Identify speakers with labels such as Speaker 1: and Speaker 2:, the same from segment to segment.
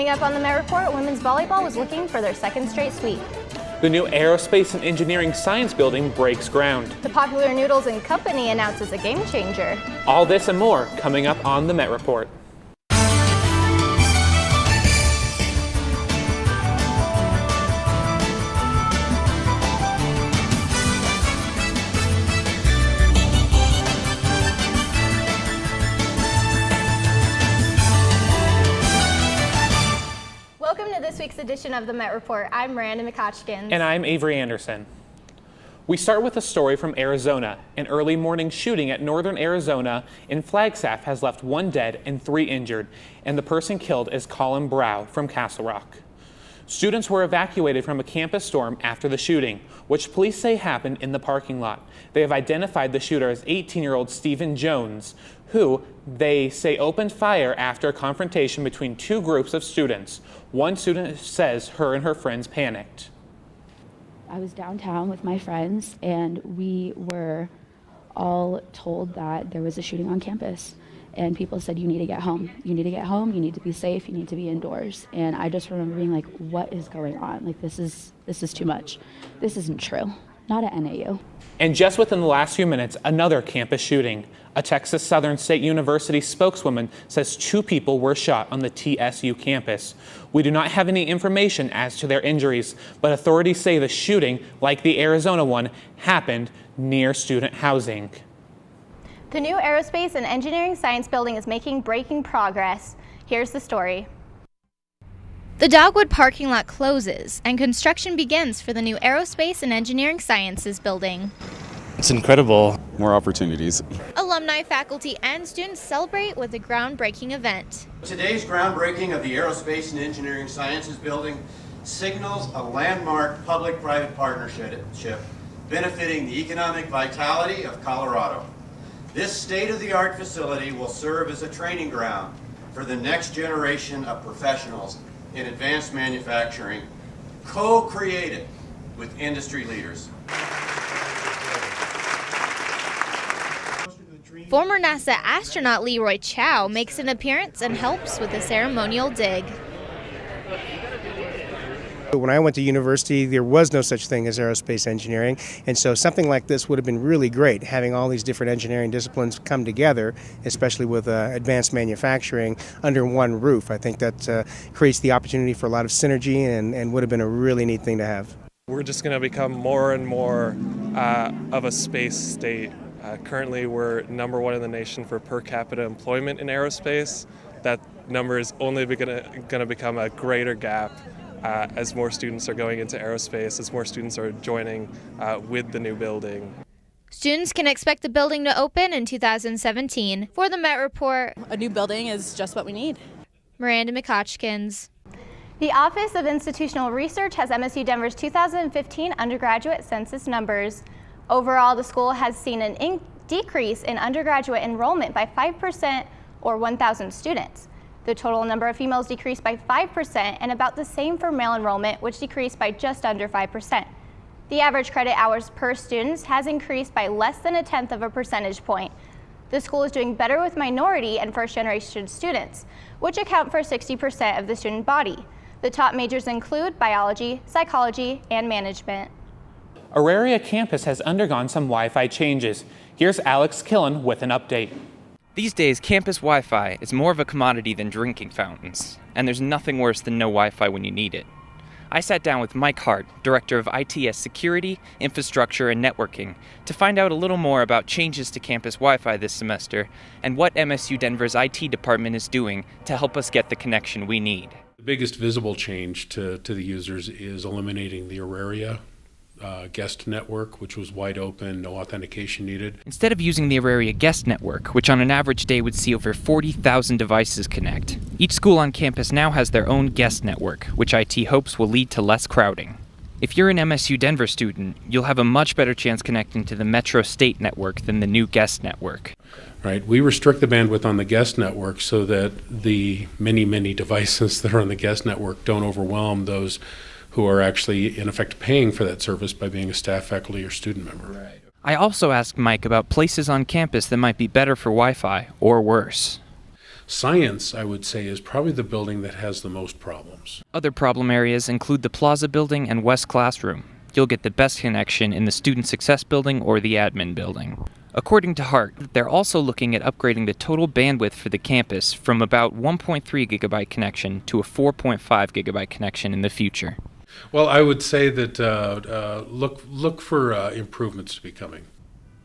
Speaker 1: Coming up on the Met Report, women's volleyball was looking for their second straight sweep.
Speaker 2: The new Aerospace and Engineering Science Building breaks ground.
Speaker 1: The Popular Noodles and Company announces a game changer.
Speaker 2: All this and more coming up on the Met Report.
Speaker 1: Welcome to this week's edition of the Met Report. I'm Miranda McHodgkins.
Speaker 2: And I'm Avery Anderson. We start with a story from Arizona. An early morning shooting at northern Arizona in Flagstaff has left 1 dead and 3 injured, and the person killed is Colin Brow from Castle Rock. Students were evacuated from a campus dorm after the shooting, which police say happened in the parking lot. They have identified the shooter as 18-year-old Stephen Jones, who they say opened fire after a confrontation between 2 groups of students. One student says her and her friends panicked.
Speaker 3: I was downtown with my friends, and we were all told that there was a shooting on campus. And people said, you need to get home. You need to get home. You need to be safe. You need to be indoors. And I just remember being like, what is going on? Like, this is too much. This isn't true. Not at NAU.
Speaker 2: And just within the last few minutes, another campus shooting. A Texas Southern State University spokeswoman says 2 people were shot on the TSU campus. We do not have any information as to their injuries, but authorities say the shooting, like the Arizona one, happened near student housing.
Speaker 1: The new Aerospace and Engineering Science Building is making breaking progress. Here's the story.
Speaker 4: The Dogwood parking lot closes and construction begins for the new Aerospace and Engineering Sciences building.
Speaker 5: It's incredible. More opportunities.
Speaker 4: Alumni, faculty, and students celebrate with a groundbreaking event.
Speaker 6: Today's groundbreaking of the Aerospace and Engineering Sciences building signals a landmark public-private partnership benefiting the economic vitality of Colorado. This state-of-the-art facility will serve as a training ground for the next generation of professionals in advanced manufacturing, co-created with industry leaders.
Speaker 4: Former NASA astronaut Leroy Chow makes an appearance and helps with the ceremonial dig.
Speaker 7: When I went to university, there was no such thing as aerospace engineering, and so something like this would have been really great, having all these different engineering disciplines come together, especially with advanced manufacturing under one roof. I think that creates the opportunity for a lot of synergy and would have been a really neat thing to have.
Speaker 8: We're just going to become more and more of a space state. Currently, we're #1 in the nation for per capita employment in aerospace. That number is only going to become a greater gap as more students are going into aerospace, as more students are joining with the new building.
Speaker 4: Students can expect the building to open in 2017. For the Met Report,
Speaker 9: a new building is just what we need.
Speaker 4: Miranda McHodgkins.
Speaker 1: The Office of Institutional Research has MSU Denver's 2015 undergraduate census numbers. Overall, the school has seen an decrease in undergraduate enrollment by 5% or 1,000 students. The total number of females decreased by 5% and about the same for male enrollment, which decreased by just under 5%. The average credit hours per student has increased by less than 1/10 of a percentage point. The school is doing better with minority and first-generation students, which account for 60% of the student body. The top majors include biology, psychology, and management.
Speaker 2: Auraria campus has undergone some Wi-Fi changes. Here's Alex Killen with an update.
Speaker 10: These days, campus Wi-Fi is more of a commodity than drinking fountains, and there's nothing worse than no Wi-Fi when you need it. I sat down with Mike Hart, Director of ITS Security, Infrastructure, and Networking, to find out a little more about changes to campus Wi-Fi this semester and what MSU Denver's IT department is doing to help us get the connection we need.
Speaker 11: The biggest visible change to the users is eliminating the Auraria guest network, which was wide open, no authentication needed.
Speaker 10: Instead of using the Auraria guest network, which on an average day would see over 40,000 devices connect, each school on campus now has their own guest network, which IT hopes will lead to less crowding. If you're an MSU Denver student, you'll have a much better chance connecting to the Metro State network than the new guest network.
Speaker 11: Right, we restrict the bandwidth on the guest network so that the many devices that are on the guest network don't overwhelm those who are actually, in effect, paying for that service by being a staff, faculty, or student member. Right.
Speaker 10: I also asked Mike about places on campus that might be better for Wi-Fi or worse.
Speaker 11: Science, I would say, is probably the building that has the most problems.
Speaker 10: Other problem areas include the Plaza Building and West Classroom. You'll get the best connection in the Student Success Building or the Admin Building. According to Hart, they're also looking at upgrading the total bandwidth for the campus from about 1.3 gigabyte connection to a 4.5 gigabyte connection in the future.
Speaker 11: Well, I would say that look for improvements to be coming.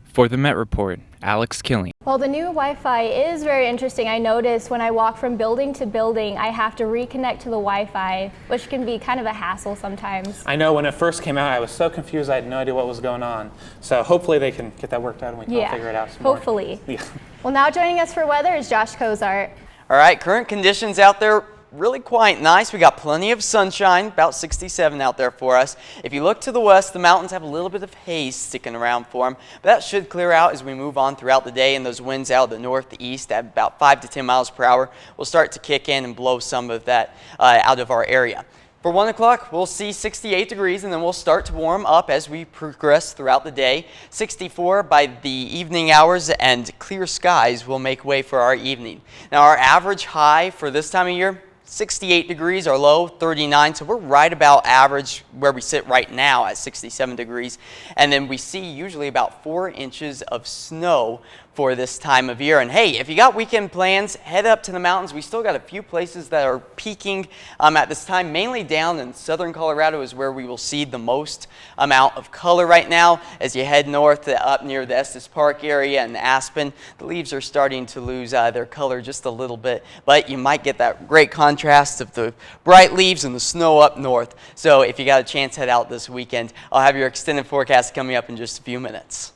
Speaker 10: For the Met Report, Alex Killing.
Speaker 1: Well, the new Wi-Fi is very interesting. I noticed when I walk from building to building, I have to reconnect to the Wi-Fi, which can be kind of a hassle sometimes.
Speaker 2: I know when it first came out, I was so confused, I had no idea what was going on. So hopefully they can get that worked out and we can all figure it out some
Speaker 1: hopefully.
Speaker 2: more. Yeah.
Speaker 1: Well, now joining us for weather is Josh Cozart.
Speaker 12: All right, current conditions out there, really quite nice. We got plenty of sunshine, about 67 out there for us. If you look to the west, the mountains have a little bit of haze sticking around for them, but that should clear out as we move on throughout the day, and those winds out of the north to east at about 5 to 10 miles per hour will start to kick in and blow some of that out of our area. For 1 o'clock, we'll see 68 degrees, and then we'll start to warm up as we progress throughout the day. 64 by the evening hours, and clear skies will make way for our evening. Now, our average high for this time of year, 68 degrees, our low 39, so we're right about average where we sit right now at 67 degrees. And then we see usually about 4 inches of snow for this time of year. And hey, if you got weekend plans, head up to the mountains. We still got a few places that are peaking at this time. Mainly down in southern Colorado is where we will see the most amount of color right now. As you head north up near the Estes Park area and Aspen, the leaves are starting to lose their color just a little bit, but you might get that great contrast of the bright leaves and the snow up north. So if you got a chance, head out this weekend. I'll have your extended forecast coming up in just a few minutes.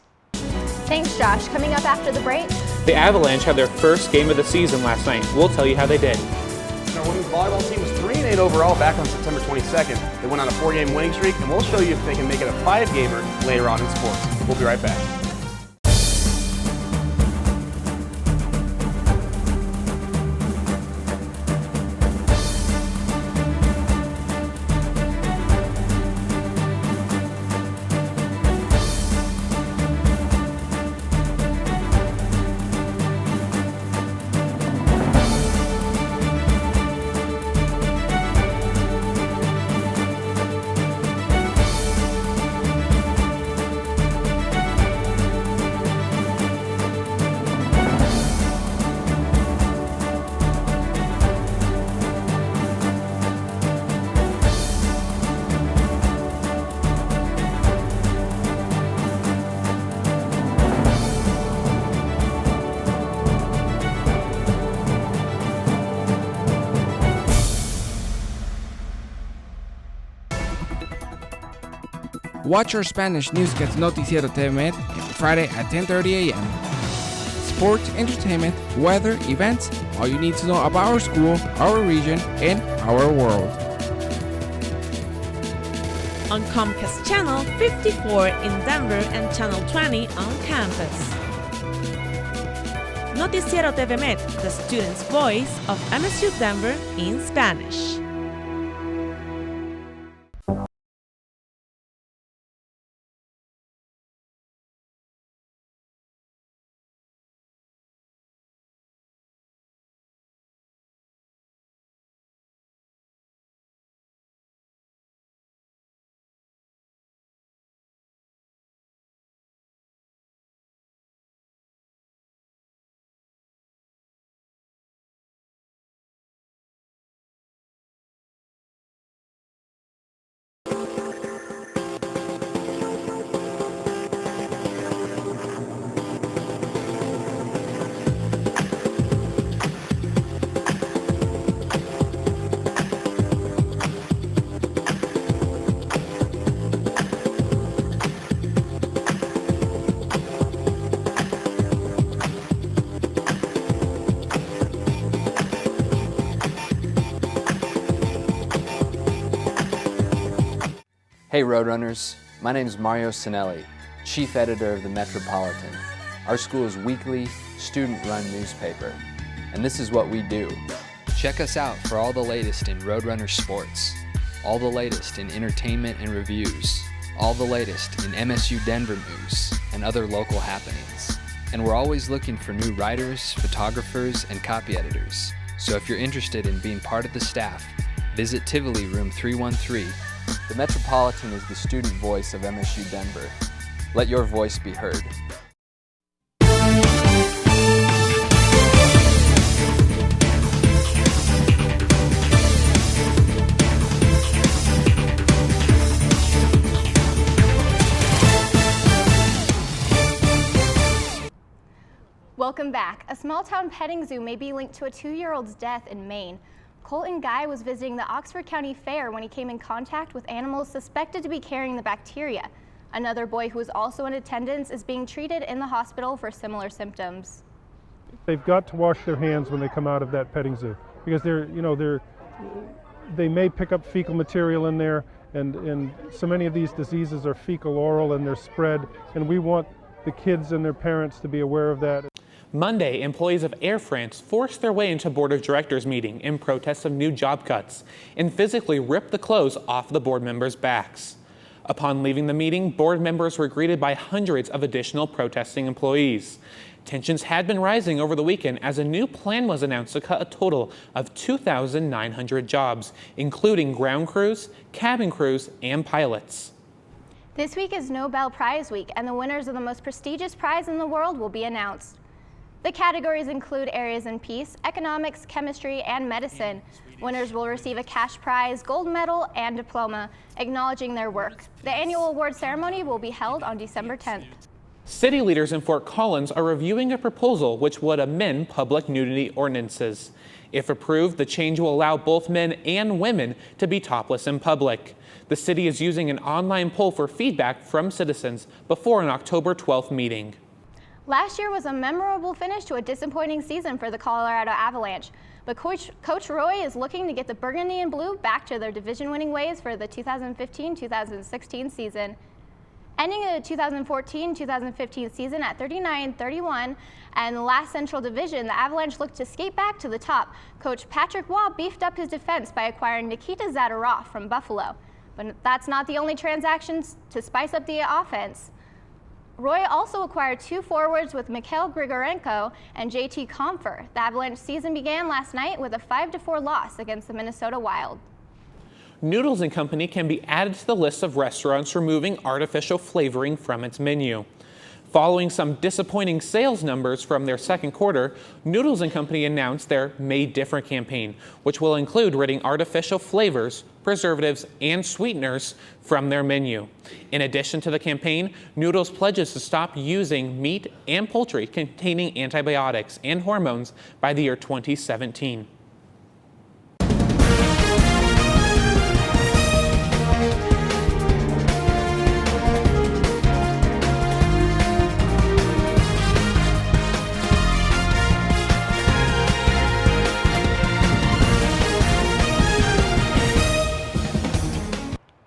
Speaker 1: Thanks, Josh. Coming up after the break.
Speaker 2: The Avalanche had their first game of the season last night. We'll tell you how they did.
Speaker 13: Our women's volleyball team was 3-8 overall back on September 22nd. They went on a 4-game winning streak, and we'll show you if they can make it a 5-gamer later on in sports. We'll be right back.
Speaker 14: Watch our Spanish newscast Noticiero TV Friday at 10:30 a.m. Sports, entertainment, weather, events, all you need to know about our school, our region, and our world.
Speaker 15: On Comcast Channel 54 in Denver and Channel 20 on campus. Noticiero TV Met, the student's voice of MSU Denver in Spanish.
Speaker 16: Hey Roadrunners, my name is Mario Sinelli, Chief Editor of the Metropolitan, our school's weekly, student-run newspaper. And this is what we do. Check us out for all the latest in Roadrunner sports, all the latest in entertainment and reviews, all the latest in MSU Denver news and other local happenings. And we're always looking for new writers, photographers, and copy editors. So if you're interested in being part of the staff, visit Tivoli Room 313. The Metropolitan is the student voice of MSU Denver. Let your voice be heard.
Speaker 1: Welcome back. A small-town petting zoo may be linked to a 2-year-old's death in Maine. Colton Guy was visiting the Oxford County Fair when he came in contact with animals suspected to be carrying the bacteria. Another boy who was also in attendance is being treated in the hospital for similar symptoms.
Speaker 17: They've got to wash their hands when they come out of that petting zoo because they may pick up fecal material in there, and so many of these diseases are fecal oral and they're spread, and we want the kids and their parents to be aware of that.
Speaker 2: Monday, employees of Air France forced their way into board of directors meeting in protest of new job cuts and physically ripped the clothes off the board members' backs. Upon leaving the meeting, board members were greeted by hundreds of additional protesting employees. Tensions had been rising over the weekend as a new plan was announced to cut a total of 2,900 jobs, including ground crews, cabin crews, and pilots.
Speaker 1: This week is Nobel Prize Week, and the winners of the most prestigious prize in the world will be announced. The categories include areas in peace, economics, chemistry, and medicine. Winners will receive a cash prize, gold medal, and diploma, acknowledging their work. The annual award ceremony will be held on December 10th.
Speaker 2: City leaders in Fort Collins are reviewing a proposal which would amend public nudity ordinances. If approved, the change will allow both men and women to be topless in public. The city is using an online poll for feedback from citizens before an October 12th meeting.
Speaker 1: Last year was a memorable finish to a disappointing season for the Colorado Avalanche, but Coach Roy is looking to get the Burgundy and Blue back to their division-winning ways for the 2015-2016 season. Ending the 2014-2015 season at 39-31 and the last Central Division, the Avalanche looked to skate back to the top. Coach Patrick Waugh beefed up his defense by acquiring Nikita Zadorov from Buffalo. But that's not the only transactions to spice up the offense. Roy also acquired 2 forwards with Mikhail Grigorenko and JT Compher. The Avalanche season began last night with a 5-4 loss against the Minnesota Wild.
Speaker 2: Noodles & Company can be added to the list of restaurants removing artificial flavoring from its menu. Following some disappointing sales numbers from their second quarter, Noodles & Company announced their Made Different campaign, which will include ridding artificial flavors, preservatives, and sweeteners from their menu. In addition to the campaign, Noodles pledges to stop using meat and poultry containing antibiotics and hormones by the year 2017.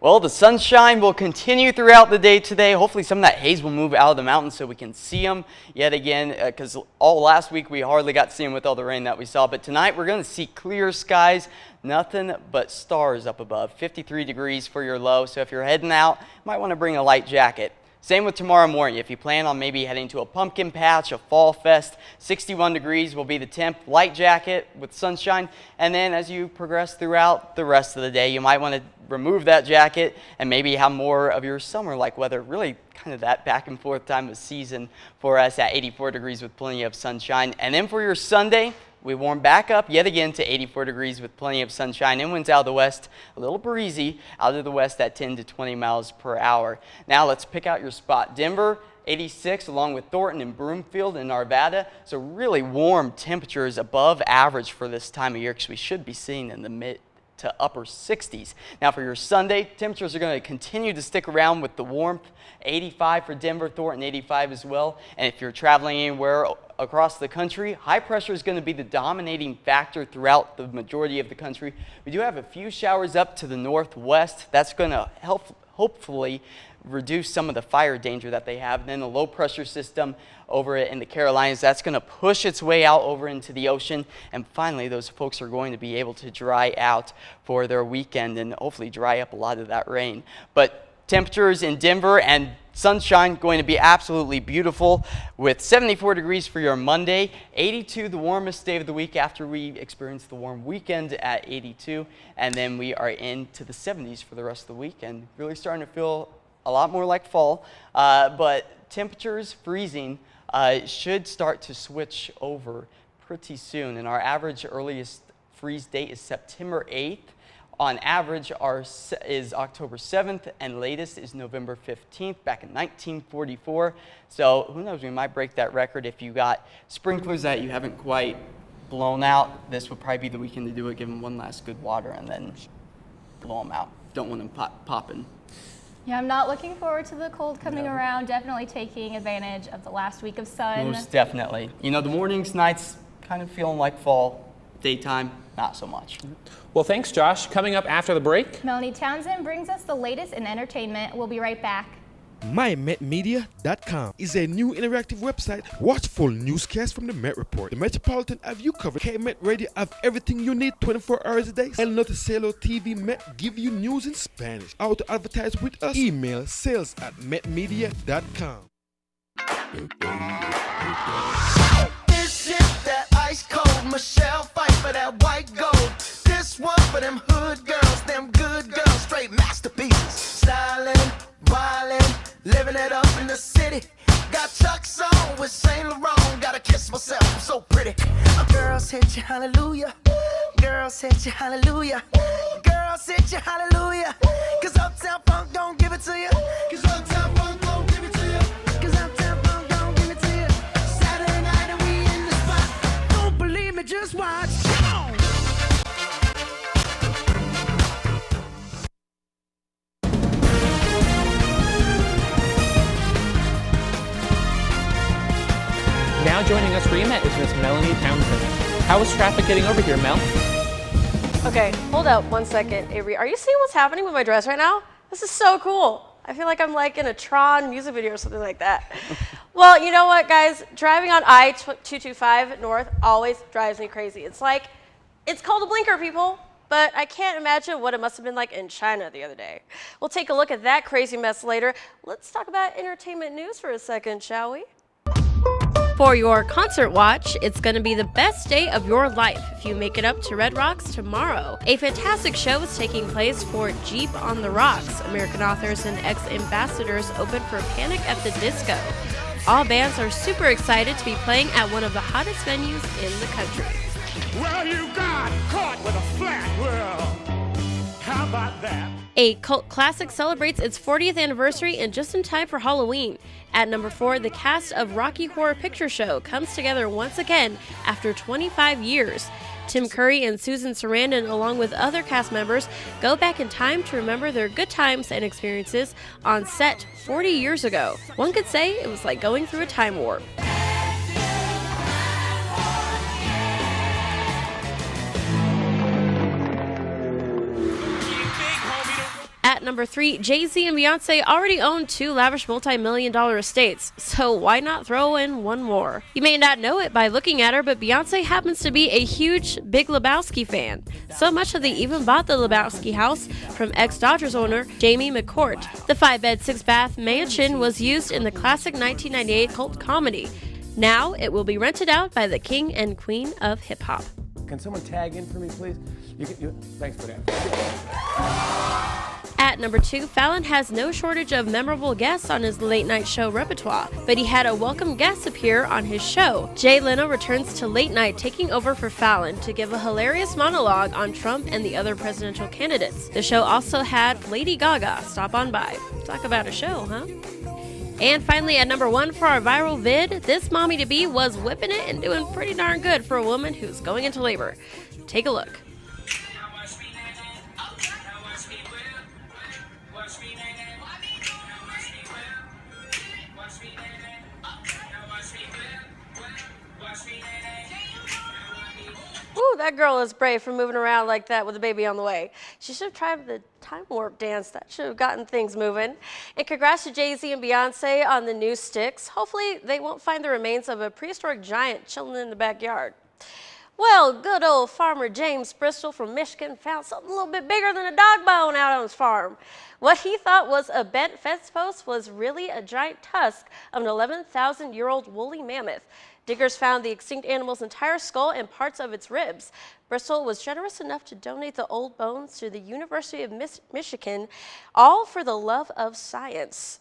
Speaker 12: Well, the sunshine will continue throughout the day today. Hopefully some of that haze will move out of the mountains so we can see them yet again, because all last week we hardly got to see them with all the rain that we saw. But tonight we're going to see clear skies, nothing but stars up above. 53 degrees for your low, so if you're heading out, you might want to bring a light jacket. Same with tomorrow morning. If you plan on maybe heading to a pumpkin patch, a fall fest, 61 degrees will be the temp, light jacket with sunshine. And then as you progress throughout the rest of the day, you might want to remove that jacket and maybe have more of your summer-like weather, really kind of that back and forth time of season for us at 84 degrees with plenty of sunshine. And then for your Sunday, we warm back up yet again to 84 degrees with plenty of sunshine and winds out of the west, a little breezy out of the west at 10 to 20 miles per hour. Now let's pick out your spot. Denver, 86, along with Thornton and Broomfield in Arvada. So really warm temperatures above average for this time of year, because we should be seeing in the mid to upper 60s. Now for your Sunday, temperatures are going to continue to stick around with the warmth. 85 for Denver, Thornton 85 as well. And if you're traveling anywhere across the country, high pressure is going to be the dominating factor throughout the majority of the country. We do have a few showers up to the northwest. That's going to help hopefully reduce some of the fire danger that they have. And then the low pressure system over in the Carolinas, that's going to push its way out over into the ocean. And finally, those folks are going to be able to dry out for their weekend and hopefully dry up a lot of that rain. But temperatures in Denver and Sunshine going to be absolutely beautiful with 74 degrees for your Monday, 82 the warmest day of the week after we experience the warm weekend at 82, and then we are into the 70s for the rest of the week and really starting to feel a lot more like fall, but temperatures freezing should start to switch over pretty soon, and our average earliest freeze date is September 8th. On average, is October 7th, and latest is November 15th, back in 1944. So who knows, we might break that record. If you got sprinklers that you haven't quite blown out, this would probably be the weekend to do it. Give them one last good water and then blow them out. Don't want them popping.
Speaker 1: Yeah, I'm not looking forward to the cold coming around. Definitely taking advantage of the last week of sun.
Speaker 12: Most definitely. You know, the mornings, nights, kind of feeling like fall. Daytime, not so much.
Speaker 2: Well, thanks, Josh. Coming up after the break,
Speaker 1: Melanie Townsend brings us the latest in entertainment. We'll be right back.
Speaker 18: MyMetMedia.com is a new interactive website. Watch full newscasts from the Met Report. The Metropolitan have you covered. K-Met Radio have everything you need 24 hours a day. El Noticiero TV Met give you news in Spanish. How to advertise with us? Email sales@metmedia.com.
Speaker 19: This is that ice cold Michelle fight for that white gold. This one for them hood girls, them good girls, straight masterpieces. Stylin', wildin', living it up in the city. Got Chuck's on with Saint Laurent. Gotta kiss myself, I'm so pretty. Girls hit you, hallelujah. Girls hit you, hallelujah. Girls hit you, hallelujah. Cause Uptown Funk don't give it to you. Cause Uptown Funk don't give it to you. Cause Uptown Funk don't give it to you. Saturday night and we in the spot. Don't believe me, just watch. Come on.
Speaker 2: now joining us for EMET is Miss Melanie Townsend. How is traffic getting over here, Mel?
Speaker 20: Okay, hold up 1 second, Avery. Are you seeing what's happening with my dress right now? This is so cool. I feel like I'm like in a Tron music video or something like that. Well, you know what, guys? Driving on I-225 North always drives me crazy. It's like, it's called a blinker, people. But I can't imagine what it must have been like in China the other day. We'll take a look at that crazy mess later. Let's talk about entertainment news for a second, shall we? For your concert watch, it's going to be the best day of your life if you make it up to Red Rocks tomorrow. A fantastic show is taking place for Jeep on the Rocks. American authors and ex-ambassadors open for Panic at the Disco. All bands are super excited to be playing at one of the hottest venues in the country.
Speaker 19: Well, you got caught with a flat world. How about that?
Speaker 20: A cult classic celebrates its 40th anniversary and just in time for Halloween. At number 4, the cast of Rocky Horror Picture Show comes together once again after 25 years. Tim Curry and Susan Sarandon, along with other cast members, go back in time to remember their good times and experiences on set 40 years ago. One could say it was like going through a time warp. At number 3, Jay-Z and Beyonce already own 2 lavish multi-million-dollar estates, so why not throw in one more? You may not know it by looking at her, but Beyonce happens to be a huge Big Lebowski fan. So much that they even bought the Lebowski house from ex-Dodgers owner Jamie McCourt. The 5-bed, 6-bath mansion was used in the classic 1998 cult comedy. Now it will be rented out by the king and queen of hip-hop.
Speaker 13: Can someone tag in for me, please? Thanks for that.
Speaker 20: At number 2, Fallon has no shortage of memorable guests on his late night show repertoire, but he had a welcome guest appear on his show. Jay Leno returns to late night, taking over for Fallon to give a hilarious monologue on Trump and the other presidential candidates. The show also had Lady Gaga stop on by. Talk about a show, huh? And finally, at number 1 for our viral vid, this mommy-to-be was whipping it and doing pretty darn good for a woman who's going into labor. Take a look. Ooh, that girl is brave for moving around like that with a baby on the way. She should have tried the time warp dance. That should have gotten things moving. And congrats to Jay-Z and Beyonce on the new sticks. Hopefully they won't find the remains of a prehistoric giant chilling in the backyard. Well, good old farmer James Bristol from Michigan found something a little bit bigger than a dog bone out on his farm. What he thought was a bent fence post was really a giant tusk of an 11,000-year-old woolly mammoth. Diggers found the extinct animal's entire skull and parts of its ribs. Bristol was generous enough to donate the old bones to the University of Michigan, all for the love of science.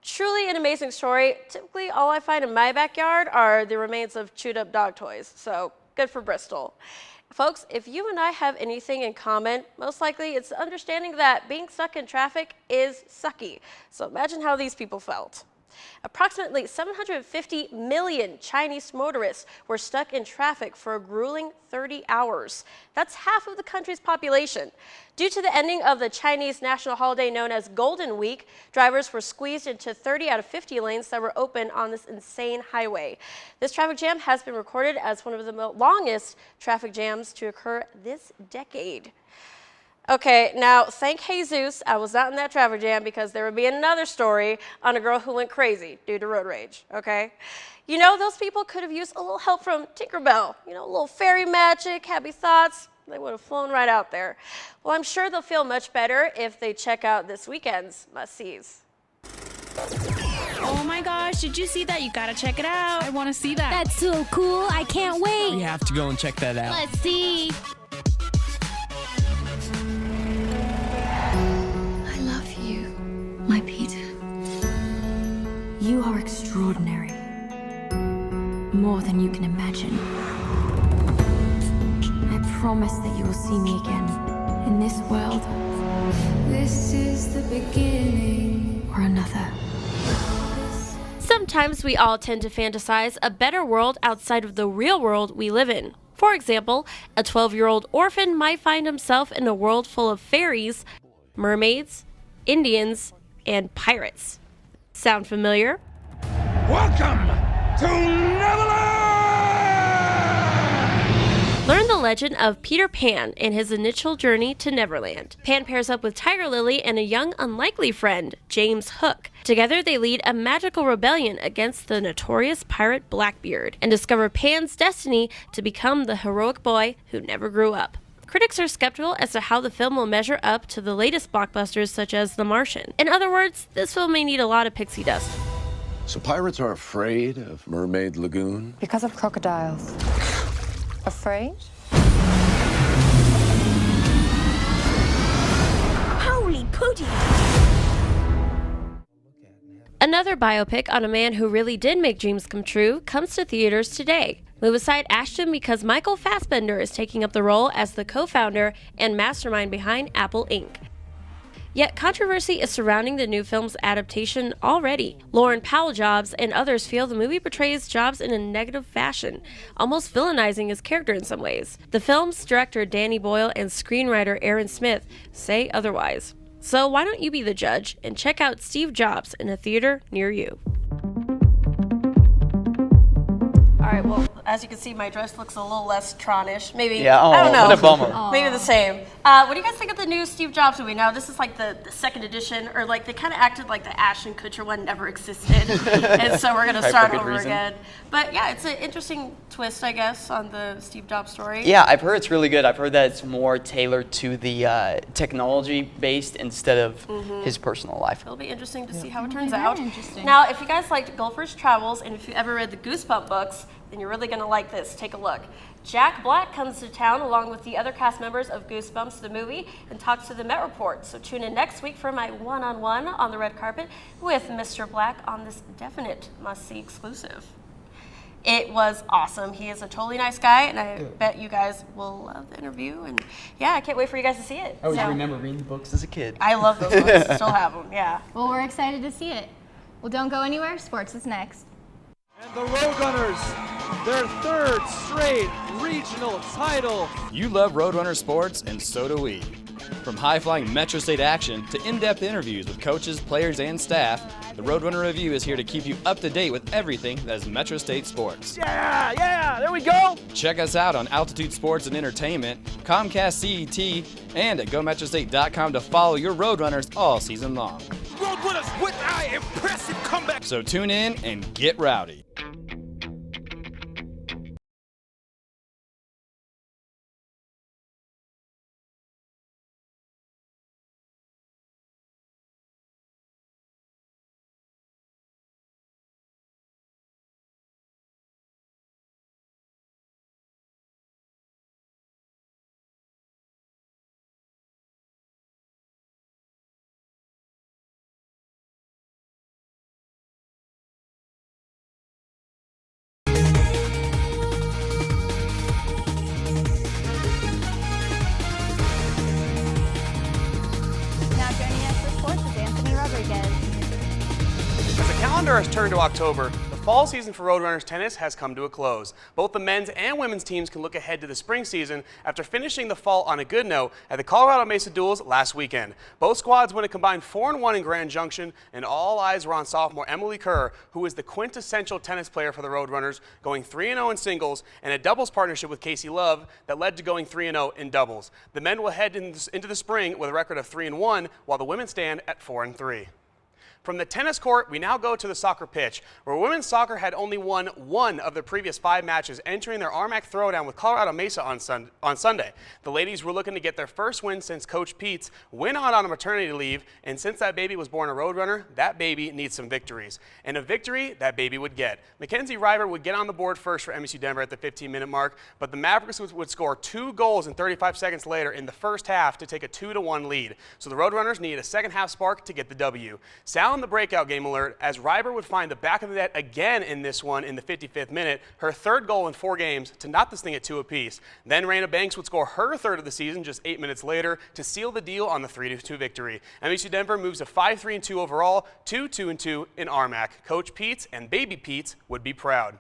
Speaker 20: Truly an amazing story. Typically, all I find in my backyard are the remains of chewed up dog toys, so good for Bristol. Folks, if you and I have anything in common, most likely it's the understanding that being stuck in traffic is sucky. So imagine how these people felt. Approximately 750 million Chinese motorists were stuck in traffic for a grueling 30 hours. That's half of the country's population. Due to the ending of the Chinese national holiday known as Golden Week, drivers were squeezed into 30 out of 50 lanes that were open on this insane highway. This traffic jam has been recorded as one of the longest traffic jams to occur this decade. Okay, now thank Jesus I was not in that traffic jam, because there would be another story on a girl who went crazy due to road rage, okay? You know, those people could have used a little help from Tinkerbell, you know, a little fairy magic, happy thoughts. They would have flown right out there. Well, I'm sure they'll feel much better if they check out this weekend's must-sees.
Speaker 21: Oh my gosh, did you see that? You gotta check it out.
Speaker 22: I want to see that.
Speaker 21: That's so cool. I can't wait.
Speaker 22: We have to go and check that out.
Speaker 21: Let's see.
Speaker 23: I love you, my Peter. You are extraordinary. More than you can imagine. I promise that you will see me again in this world. This is the beginning. Or another.
Speaker 20: Sometimes we all tend to fantasize a better world outside of the real world we live in. For example, a 12-year-old orphan might find himself in a world full of fairies, mermaids, Indians, and pirates. Sound familiar?
Speaker 19: Welcome to Neverland!
Speaker 20: Learn the legend of Peter Pan and his initial journey to Neverland. Pan pairs up with Tiger Lily and a young, unlikely friend, James Hook. Together, they lead a magical rebellion against the notorious pirate Blackbeard and discover Pan's destiny to become the heroic boy who never grew up. Critics are skeptical as to how the film will measure up to the latest blockbusters such as The Martian. In other words, this film may need a lot of pixie dust.
Speaker 24: So pirates are afraid of Mermaid Lagoon?
Speaker 25: Because of crocodiles. Afraid?
Speaker 21: Holy pudding!
Speaker 20: Another biopic on a man who really did make dreams come true comes to theaters today. Move aside Ashton because Michael Fassbender is taking up the role as the co-founder and mastermind behind Apple Inc. Yet controversy is surrounding the new film's adaptation already. Lauren Powell Jobs and others feel the movie portrays Jobs in a negative fashion, almost villainizing his character in some ways. The film's director Danny Boyle and screenwriter Aaron Smith say otherwise. So why don't you be the judge and check out Steve Jobs in a theater near you? All right, well, as you can see, my dress looks a little less Tron-ish. Maybe,
Speaker 12: yeah,
Speaker 20: I don't know.
Speaker 12: What a bummer.
Speaker 20: Maybe the same. What do you guys think of the new Steve Jobs movie? Now, this is like the second edition, or like they kind of acted like the Ashton Kutcher one never existed. And so we're going to start over again. But yeah, it's an interesting twist, I guess, on the Steve Jobs story.
Speaker 12: Yeah, I've heard it's really good. I've heard that it's more tailored to the technology-based instead of his personal life.
Speaker 20: It'll be interesting to see how it turns out. Now, if you guys liked Gulliver's Travels, and if you ever read the Goosebump books, then you're really going to like this. Take a look. Jack Black comes to town along with the other cast members of Goosebumps, the movie, and talks to the Met Report. So tune in next week for my one-on-one on the red carpet with Mr. Black on this definite must-see exclusive. It was awesome. He is a totally nice guy, and I bet you guys will love the interview. And yeah, I can't wait for you guys to see it.
Speaker 12: I always remember reading the books as a kid.
Speaker 20: I love those books. Still have them, yeah.
Speaker 1: Well, we're excited to see it. Well, don't go anywhere. Sports is next.
Speaker 26: And the Roadrunners, their third straight regional title.
Speaker 27: You love Roadrunner sports, and so do we. From high-flying Metro State action to in-depth interviews with coaches, players, and staff, the Roadrunner Review is here to keep you up to date with everything that is Metro State sports.
Speaker 26: Yeah, there we go.
Speaker 27: Check us out on Altitude Sports and Entertainment, Comcast CET, and at GoMetroState.com to follow your Roadrunners all season long.
Speaker 19: Roadrunners with our impressive comeback.
Speaker 27: So tune in and get rowdy.
Speaker 13: calendar has turned to October. The fall season for Roadrunners tennis has come to a close. Both the men's and women's teams can look ahead to the spring season after finishing the fall on a good note at the Colorado Mesa Duels last weekend. Both squads won a combined 4-1 in Grand Junction, and all eyes were on sophomore Emily Kerr, who is the quintessential tennis player for the Roadrunners, going 3-0 in singles and a doubles partnership with Casey Love that led to going 3-0 in doubles. The men will head into the spring with a record of 3-1, while the women stand at 4-3. From the tennis court, we now go to the soccer pitch, where women's soccer had only won one of their previous 5 matches, entering their RMAC throwdown with Colorado Mesa on Sunday. The ladies were looking to get their first win since Coach Peets went on a maternity leave, and since that baby was born a Roadrunner, that baby needs some victories. And a victory that baby would get. Mackenzie River would get on the board first for MSU Denver at the 15-minute mark, but the Mavericks would score 2 goals in 35 seconds later in the first half to take a 2-1 lead. So the Roadrunners needed a second half spark to get the W. Sound the breakout game alert as Riber would find the back of the net again in this one in the 55th minute, her 3rd goal in 4 games to knot this thing at 2 apiece. Then Raina Banks would score her 3rd of the season just 8 minutes later to seal the deal on the 3-2 victory. MSU Denver moves to 5-3-2 overall, 2-2-2 in RMAC. Coach Peets and Baby Peets would be proud.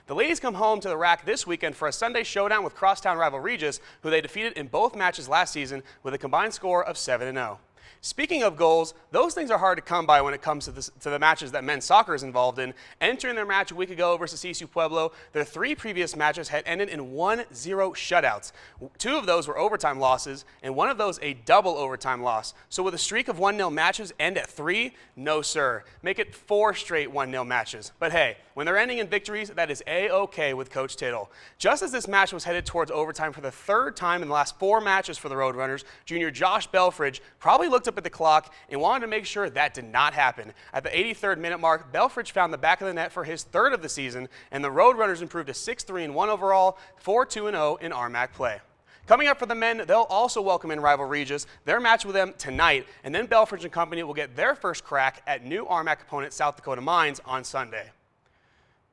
Speaker 13: The ladies come home to the rack this weekend for a Sunday showdown with crosstown rival Regis, who they defeated in both matches last season with a combined score of 7-0. Speaking of goals, those things are hard to come by when it comes to the matches that men's soccer is involved in. Entering their match a week ago versus CSU Pueblo, their 3 previous matches had ended in 1-0 shutouts. 2 of those were overtime losses, and 1 of those a double overtime loss. So with a streak of 1-0 matches end at 3? No, sir. Make it 4 straight 1-0 matches. But hey, when they're ending in victories, that is A-OK with Coach Tittle. Just as this match was headed towards overtime for the 3rd time in the last 4 matches for the Roadrunners, junior Josh Belfridge probably looked up at the clock and wanted to make sure that did not happen. At the 83rd minute mark, Belfridge found the back of the net for his 3rd of the season, and the Roadrunners improved to 6-3-1 overall, 4-2-0 in RMAC play. Coming up for the men, they'll also welcome in rival Regis, their match with them tonight, and then Belfridge and company will get their first crack at new RMAC opponent South Dakota Mines on Sunday.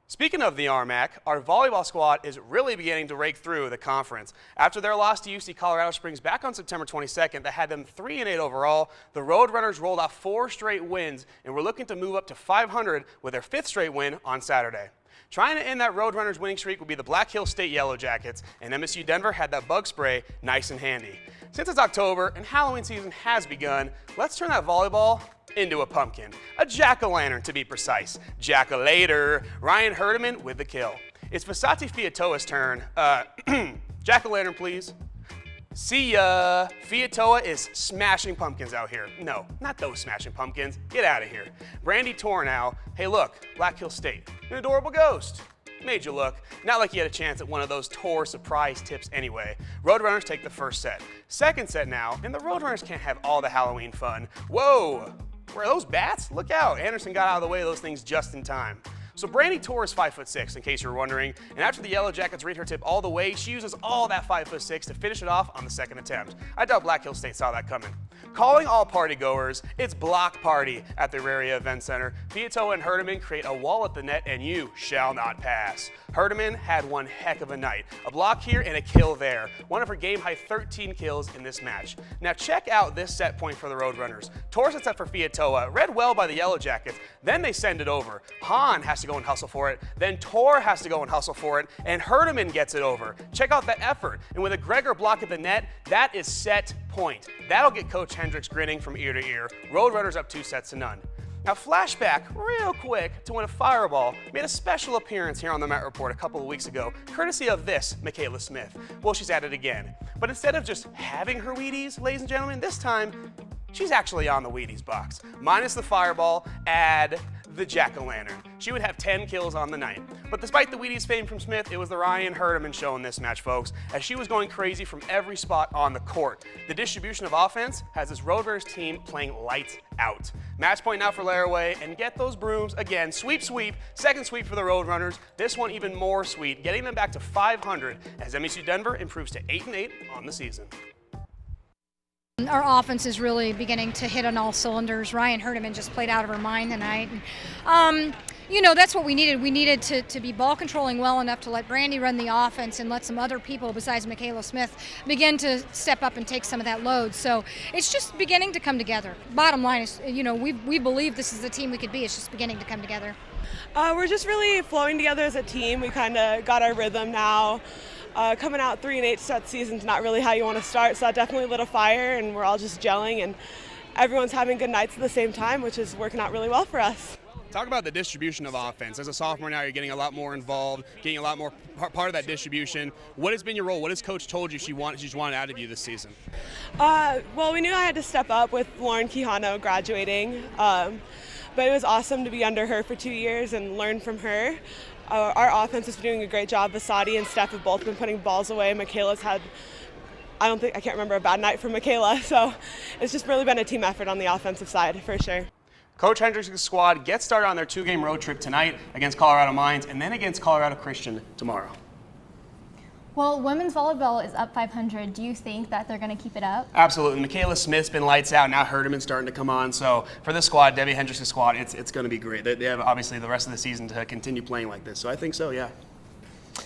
Speaker 13: Speaking of the RMAC, our volleyball squad is really beginning to rake through the conference. After their loss to UC Colorado Springs back on September 22nd that had them 3-8 overall, the Roadrunners rolled off 4 straight wins and were looking to move up to 500 with their 5th straight win on Saturday. Trying to end that Roadrunners winning streak would be the Black Hills State Yellow Jackets, and MSU Denver had that bug spray nice and handy. Since it's October and Halloween season has begun, let's turn that volleyball into a pumpkin. A jack-o'-lantern, to be precise. Jack-o'-later. Ryan Herdeman with the kill. It's Fasati Fiatoa's turn. Jack-o'-lantern, please. See ya. Fiatoa is smashing pumpkins out here. No, not those smashing pumpkins. Get out of here. Brandy Tornow. Hey, look, Black Hill State. An adorable ghost. Made you look. Not like you had a chance at one of those Tor surprise tips anyway. Roadrunners take the first set. Second set now, and the Roadrunners can't have all the Halloween fun. Whoa! Were those bats? Look out. Anderson got out of the way of those things just in time. So Brandy Tor is 5'6", in case you were wondering, and after the Yellow Jackets read her tip all the way, she uses all that 5'6" to finish it off on the 2nd attempt. I doubt Black Hill State saw that coming. Calling all party goers, it's block party at the Auraria Event Center. Fiatoa and Herdeman create a wall at the net, and you shall not pass. Herdeman had one heck of a night. A block here and a kill there. One of her game-high 13 kills in this match. Now check out this set point for the Roadrunners. Tor sets up for Fiatoa, read well by the Yellow Jackets, then they send it over. Hahn has to go and hustle for it, then Tor has to go and hustle for it, and Herdeman gets it over. Check out that effort, and with a Gregor block at the net, that is set point. That'll get Coach Hendricks grinning from ear to ear. Roadrunners up 2-0. Now flashback real quick to when a fireball made a special appearance here on the Met Report a couple of weeks ago, courtesy of this Michaela Smith. Well, she's at it again. But instead of just having her Wheaties, ladies and gentlemen, this time she's actually on the Wheaties box. Minus the fireball, add the jack-o'-lantern. She would have 10 kills on the night. But despite the Wheaties fame from Smith, it was the Ryan Herdeman show in this match, folks, as she was going crazy from every spot on the court. The distribution of offense has this Roadrunners team playing lights out. Match point now for Laraway, and get those brooms again. Sweep, sweep, second sweep for the Roadrunners. This one even more sweet, getting them back to 500 as MSU Denver improves to 8-8 on the season.
Speaker 3: Our offense is really beginning to hit on all cylinders. Ryan Herdeman just played out of her mind tonight. And, that's what we needed. We needed to be ball controlling well enough to let Brandy run the offense and let some other people besides Michaela Smith begin to step up and take some of that load. So it's just beginning to come together. Bottom line is, we believe this is the team we could be. It's just beginning to come together.
Speaker 4: We're just really flowing together as a team. We kind of got our rhythm now. Coming out 3-8 to start the season's not really how you want to start, so that definitely lit a fire, and we're all just gelling, and everyone's having good nights at the same time, which is working out really well for us.
Speaker 13: Talk about the distribution of offense. As a sophomore now, you're getting a lot more involved, getting a lot more part of that distribution. What has been your role? What has Coach told you she's wanted out of you this season?
Speaker 4: Well, we knew I had to step up with Lauren Quijano graduating, but it was awesome to be under her for 2 years and learn from her. Our offense has been doing a great job. Vasadi and Steph have both been putting balls away. Michaela's had, I can't remember a bad night for Michaela, so it's just really been a team effort on the offensive side for sure.
Speaker 13: Coach Hendricks' squad gets started on their 2-game road trip tonight against Colorado Mines and then against Colorado Christian tomorrow.
Speaker 1: Well, women's volleyball is up 500. Do you think that they're going to keep it up?
Speaker 13: Absolutely. Michaela Smith's been lights out. Now Herdeman's starting to come on. So for this squad, Debbie Hendricks' squad, it's going to be great. They have obviously the rest of the season to continue playing like this. So I think so, yeah.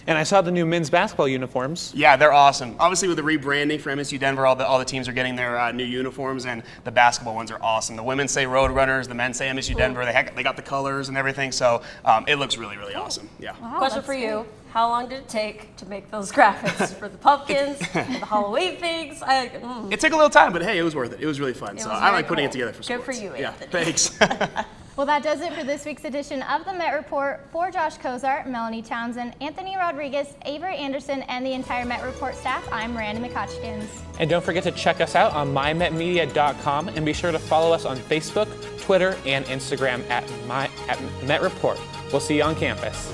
Speaker 2: And I saw the new men's basketball uniforms.
Speaker 13: Yeah, they're awesome. Obviously, with the rebranding for MSU Denver, all the teams are getting their new uniforms, and the basketball ones are awesome. The women say Roadrunners, the men say MSU Denver. They got the colors and everything, so it looks really, really awesome. Yeah.
Speaker 20: Wow, question for you. How long did it take to make those graphics for the pumpkins, for the Halloween things?
Speaker 13: It took a little time, but hey, it was worth it. It was really fun. So I like putting it together for sports.
Speaker 20: Good for you, Anthony.
Speaker 13: Yeah, thanks.
Speaker 1: Well, that does it for this week's edition of the Met Report. For Josh Kozart, Melanie Townsend, Anthony Rodriguez, Avery Anderson, and the entire Met Report staff, I'm Miranda McHodgkins.
Speaker 2: And don't forget to check us out on mymetmedia.com and be sure to follow us on Facebook, Twitter, and Instagram at Met Report. We'll see you on campus.